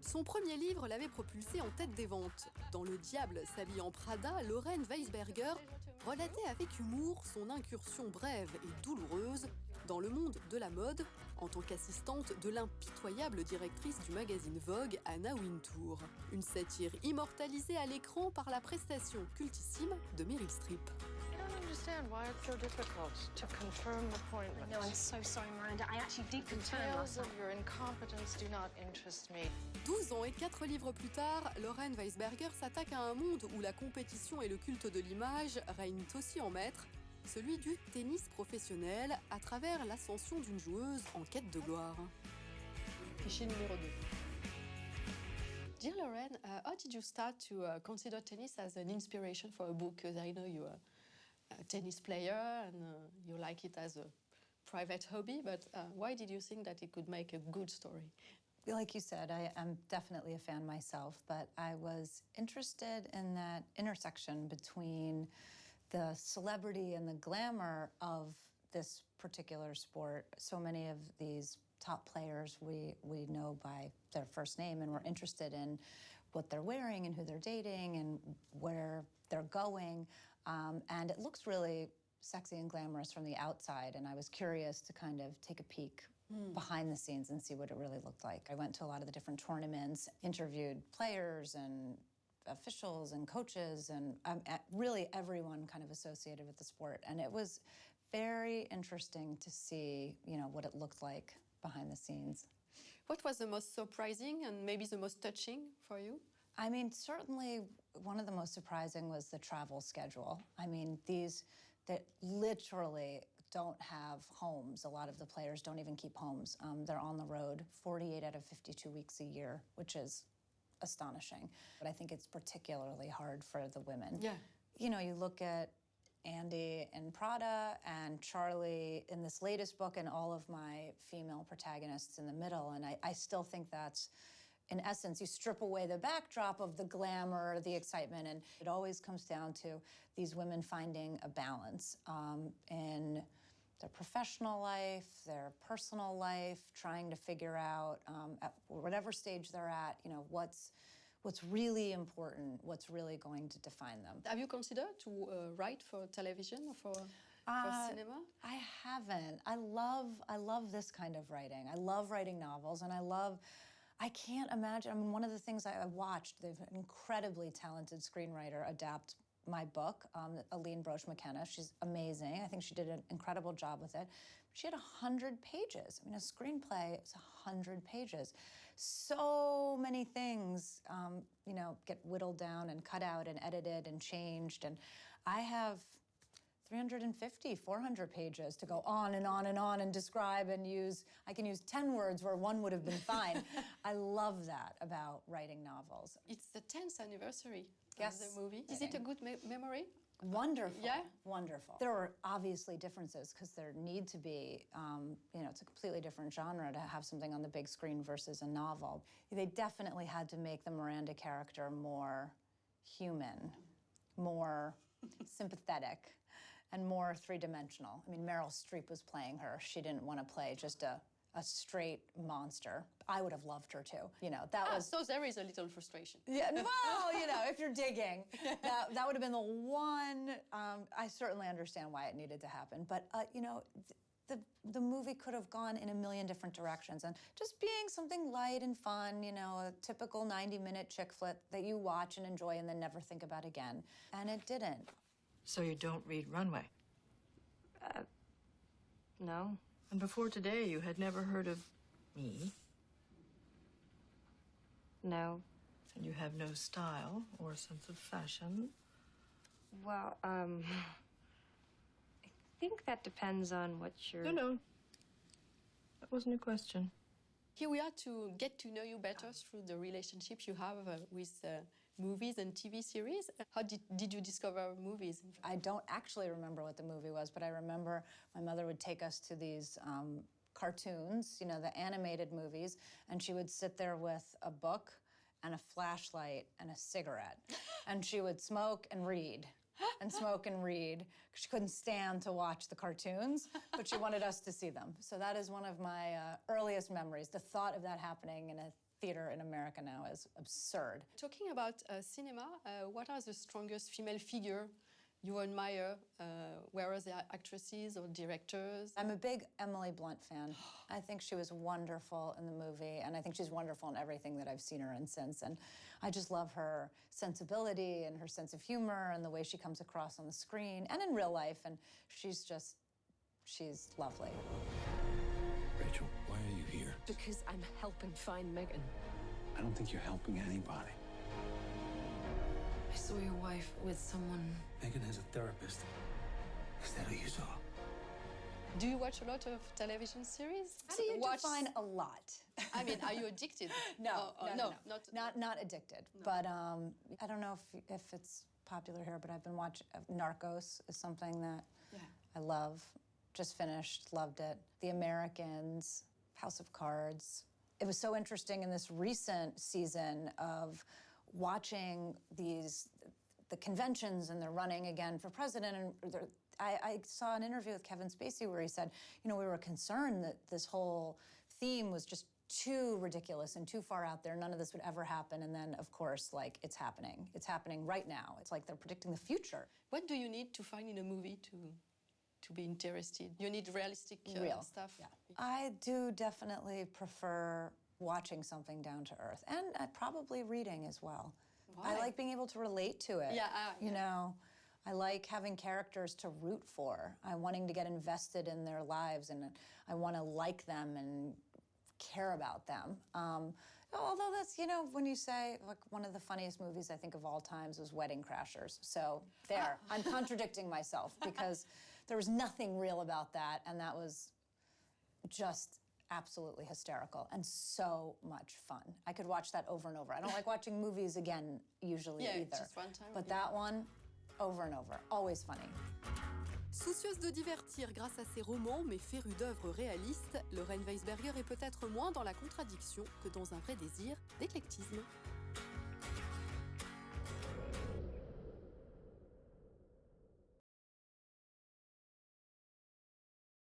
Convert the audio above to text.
Son premier livre l'avait propulsée en tête des ventes. Dans Le diable s'habille en Prada, Weisberger relatait avec humour son incursion brève et douloureuse dans le monde de la mode en tant qu'assistante de l'impitoyable directrice du magazine Vogue, Anna Wintour. Une satire immortalisée à l'écran par la prestation cultissime de Meryl Streep. I understand why it's so difficult to confirm appointments. No, I'm so sorry, Miranda. I actually did confirm Details last of night. your incompetence do not interest me. 12 ans et 4 livres plus tard, Weisberger s'attaque à un monde où la compétition et le culte de l'image règnent aussi en maître, celui du tennis professionnel, à travers l'ascension d'une joueuse en quête de gloire. Cliché numéro 2. Dear Lauren, how did you start to consider tennis as an inspiration for a book? Because I know you're a tennis player and you like it as a private hobby, but why did you think that it could make a good story? Like you said, I'm definitely a fan myself, but I was interested in that intersection between the celebrity and the glamour of this particular sport. So many of these top players we know by their first name, and we're interested in what they're wearing and who they're dating and where they're going. And it looks really sexy and glamorous from the outside, and I was curious to kind of take a peek behind the scenes and see what it really looked like. I went to a lot of the different tournaments, interviewed players and officials and coaches and really everyone kind of associated with the sport. And it was very interesting to see, what it looked like behind the scenes. What was the most surprising and maybe the most touching for you? I mean, certainly one of the most surprising was the travel schedule. I mean, these that literally don't have homes. A lot of the players don't even keep homes. They're on the road 48 out of 52 weeks a year, which is astonishing. But I think it's particularly hard for the women. Yeah. You look at Andy in Prada and Charlie in this latest book and all of my female protagonists in the middle, and I still think that's, in essence, you strip away the backdrop of the glamour, the excitement, and it always comes down to these women finding a balance in their professional life, their personal life, trying to figure out at whatever stage they're at, what's really important, what's really going to define them. Have you considered to write for television or for cinema? I haven't. I love this kind of writing. I love writing novels, and I can't imagine, one of the things I watched, they've an incredibly talented screenwriter adapt my book, Aline Broche McKenna. She's amazing. I think she did an incredible job with it. She had 100 pages. A screenplay is 100 pages. So many things, get whittled down and cut out and edited and changed. And I have 350, 400 pages to go on and on and on and describe and use. I can use 10 words where one would have been fine. I love that about writing novels. It's the 10th anniversary Yes. of the movie. Is it a good memory? Wonderful. Yeah? Wonderful. There are obviously differences because there need to be, it's a completely different genre to have something on the big screen versus a novel. They definitely had to make the Miranda character more human, more sympathetic, and more three-dimensional. Meryl Streep was playing her. She didn't want to play just a straight monster. I would have loved her too. So there is a little frustration. Yeah, well, if you're digging, that would have been the one. I certainly understand why it needed to happen, but the movie could have gone in a million different directions, and just being something light and fun, a typical 90-minute chick flick that you watch and enjoy and then never think about again, and it didn't. So you don't read Runway? No. And before today, you had never heard of me? No. And you have no style or sense of fashion? Well, I think that depends on what you're... No. That wasn't a question. Here we are to get to know you better through the relationships you have with movies and TV series. How did you discover movies? I don't actually remember what the movie was, but I remember my mother would take us to these cartoons, the animated movies, and she would sit there with a book and a flashlight and a cigarette, and she would smoke and read. And smoke and read, because she couldn't stand to watch the cartoons, but she wanted us to see them. So that is one of my earliest memories, the thought of that happening in a theater in America now is absurd. Talking about cinema, what are the strongest female figure you admire, whether they are actresses or directors? I'm a big Emily Blunt fan. I think she was wonderful in the movie, and I think she's wonderful in everything that I've seen her in since. And I just love her sensibility and her sense of humor and the way she comes across on the screen and in real life. And she's lovely. Rachel, why are you here? Because I'm helping find Megan. I don't think you're helping anybody. I saw your wife with someone. Megan has a therapist. Is that who you saw? Do you watch a lot of television series? How do you define a lot? I mean, are you addicted? No, no, not addicted. No. But I don't know if it's popular here, but I've been watching Narcos is something that I love. Just finished, loved it. The Americans, House of Cards. It was so interesting in this recent season of watching the conventions, and they're running again for president. And I saw an interview with Kevin Spacey where he said, you know, we were concerned that this whole theme was just too ridiculous and too far out there. None of this would ever happen. And then, of course, like, it's happening. It's happening right now. It's like they're predicting the future. What do you need to find in a movie to be interested? You need realistic stuff? Yeah. I do definitely prefer watching something down to earth, and probably reading as well. Why? I like being able to relate to it. You know, I like having characters to root for. I'm wanting to get invested in their lives, and I want to like them and care about them. Although that's, you know, when you say, like, one of the funniest movies I think of all times was Wedding Crashers. So there, I'm contradicting myself because there was nothing real about that, and that was just absolutely hysterical and so much fun. I could watch that over and over. I don't like watching movies again usually either. Just one time. But that one, over and over, always funny. Soucieuse de divertir grâce à ses romans, mais férue d'œuvres réalistes, Lorraine Weisberger est peut-être moins dans la contradiction que dans un vrai désir d'éclectisme.